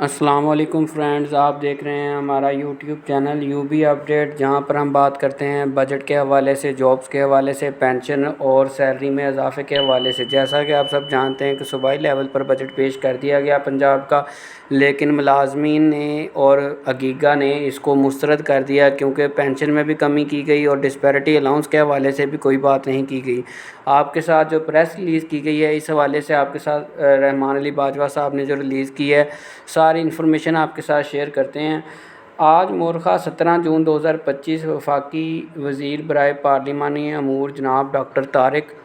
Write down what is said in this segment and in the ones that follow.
अस्सलाम वालेकुम फ्रेंड्स, आप देख रहे हैं हमारा यूट्यूब चैनल यूबी अपडेट, जहां पर हम बात करते हैं बजट के हवाले से, जॉब्स के हवाले से, पेंशन और सैलरी में इजाफे के हवाले से। जैसा कि आप सब जानते हैं कि सूबाई लेवल पर बजट पेश कर दिया गया पंजाब का, लेकिन मुलाजमीन ने और अगीगा ने इसको मुस्तरद कर दिया क्योंकि पेंशन में भी कमी की गई और डिस्पैरिटी अलाउंस के हवाले से भी कोई बात नहीं की गई। आपके साथ जो प्रेस रिलीज़ की गई है, इस हवाले से आपके साथ रहमान अली बाजवा साहब ने जो रिलीज़ की है, सारी इन्फॉर्मेशन आपके साथ शेयर करते हैं। आज मोरखा 17 जून 2025 वफाकी वज़ीर बराए पार्लिमानी अमूर जनाब डॉक्टर तारिक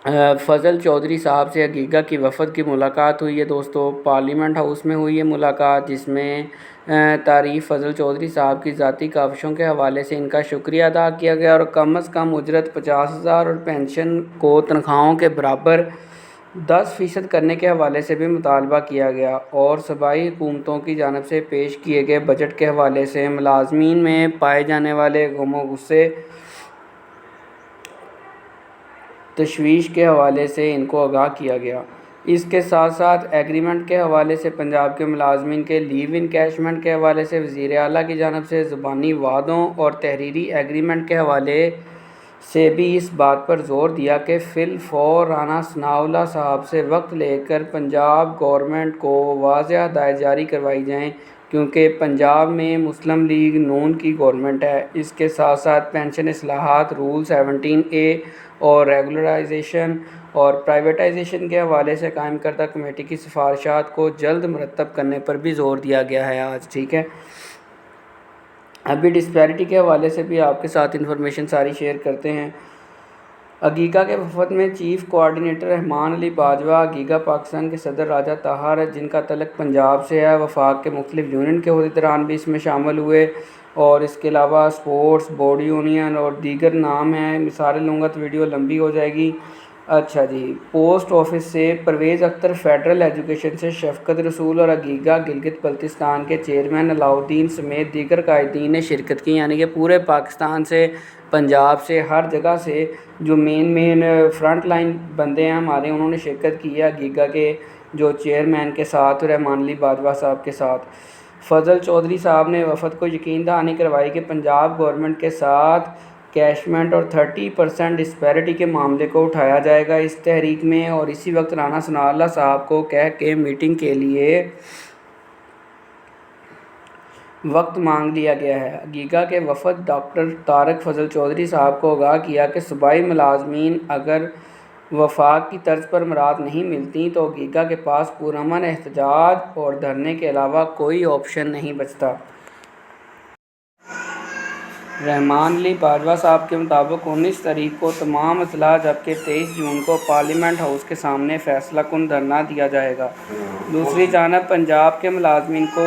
फ़ज़ल चौधरी साहब से अगीगा की वफ़द की मुलाकात हुई है। दोस्तों, पार्लियामेंट हाउस में हुई है मुलाकात, जिसमें तारीफ़ फ़ज़ल चौधरी साहब की ज़ाती काविशों के हवाले से इनका शुक्रिया अदा किया गया और कम अज़ कम उजरत 50,000 और पेंशन को तनख्वाहों के बराबर 10% करने के हवाले से भी मुतालबा किया गया। और सूबाई हुकूमतों की जानिब से पेश किए गए बजट के हवाले से मुलाजमीन में पाए जाने वाले गम व गुस्से, तशवीश के हवाले से इनको आगाह किया गया। इसके साथ साथ एग्रीमेंट के हवाले से पंजाब के मुलाजमीन के लीव इनकैशमेंट के हवाले से वज़ीर आला की जानिब से ज़ुबानी वादों और तहरीरी एग्रीमेंट के हवाले से भी इस बात पर ज़ोर दिया कि फ़िलफ़ौर राना सनाउल्लाह साहब से वक्त लेकर पंजाब गवर्नमेंट को वाज़ेह हदायत जारी करवाई जाएँ, क्योंकि पंजाब में मुस्लिम लीग नून की गवर्नमेंट है। इसके साथ साथ पेंशन इस्लाहात रूल 17A और रेगुलराइजेशन और प्राइवेटाइजेशन के हवाले से कायम करदा कमेटी की सिफारिशात को जल्द मुरतब करने पर भी ज़ोर दिया गया है आज। ठीक है, अभी डिस्पैरिटी के हवाले से भी आपके साथ इन्फॉर्मेशन सारी शेयर करते हैं। अगीगा के वफद में चीफ़ कोऑर्डिनेटर रहमान अली बाजवा, अगीगा पाकिस्तान के सदर राजा ताहर, जिनका तलक पंजाब से है, वफाक के मुख्तलिफ यूनियन के अहदेदारान भी इसमें शामिल हुए और इसके अलावा स्पोर्ट्स बोर्ड यूनियन और दीगर नाम हैं। मिसाल लूँगा तो वीडियो लंबी हो जाएगी। अच्छा जी, पोस्ट ऑफिस से परवेज़ अख्तर, फेडरल एजुकेशन से शफकत रसूल और अगीगा गिलगित बल्तिस्तान के चेयरमैन अलाउद्दीन समेत दीगर कायदीन ने शिरकत की। यानी कि पूरे पाकिस्तान से, पंजाब से, हर जगह से जो मेन फ्रंट लाइन बंदे हैं हमारे, उन्होंने शिरकत की है अगीगा के जो चेयरमैन के साथ, रहमान अली बाजवा साहब के साथ। फ़ज़ल चौधरी साहब ने वफ़द को यकीन दहानी करवाई कि पंजाब गवर्नमेंट के साथ कैशमेंट और 30% डिस्पैरिटी के मामले को उठाया जाएगा इस तहरीक में। और इसी वक्त राना सनाउल्लाह साहब को कह के मीटिंग के लिए वक्त मांग लिया गया है। अगीगा के वफ़द डॉक्टर तारिक फ़ज़ल चौधरी साहब को आगाह किया कि सूबाई मुलाजमीन अगर वफाक की तर्ज पर मुराद नहीं मिलती तो अगीगा के पास पुरअमन एहतजाज और धरने के अलावा कोई ऑप्शन नहीं बचता। रहमान अली बाजवा साहब के मुताबिक 19 तारीख को तमाम अजला, जबकि 23 जून को पार्लियामेंट हाउस के सामने फैसला कुन धरना दिया जाएगा। दूसरी जानब पंजाब के मुलाजमीन को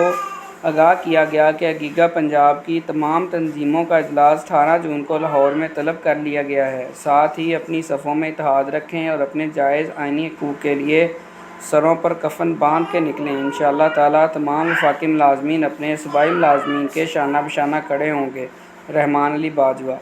आगाह किया गया कि अगीगा पंजाब की तमाम तंजीमों का इजलास 18 जून को लाहौर में तलब कर लिया गया है। साथ ही अपनी सफ़ों में इत्तेहाद रखें और अपने जायज़ आइनी हकूक़ के लिए सरों पर कफन बांध के निकलें। इंशाअल्लाह ताला तमाम वफाकी मुलाजमीन अपने सूबाई मुलाजमीन के शाना बशाना खड़े होंगे। रहमान अली बाजवा।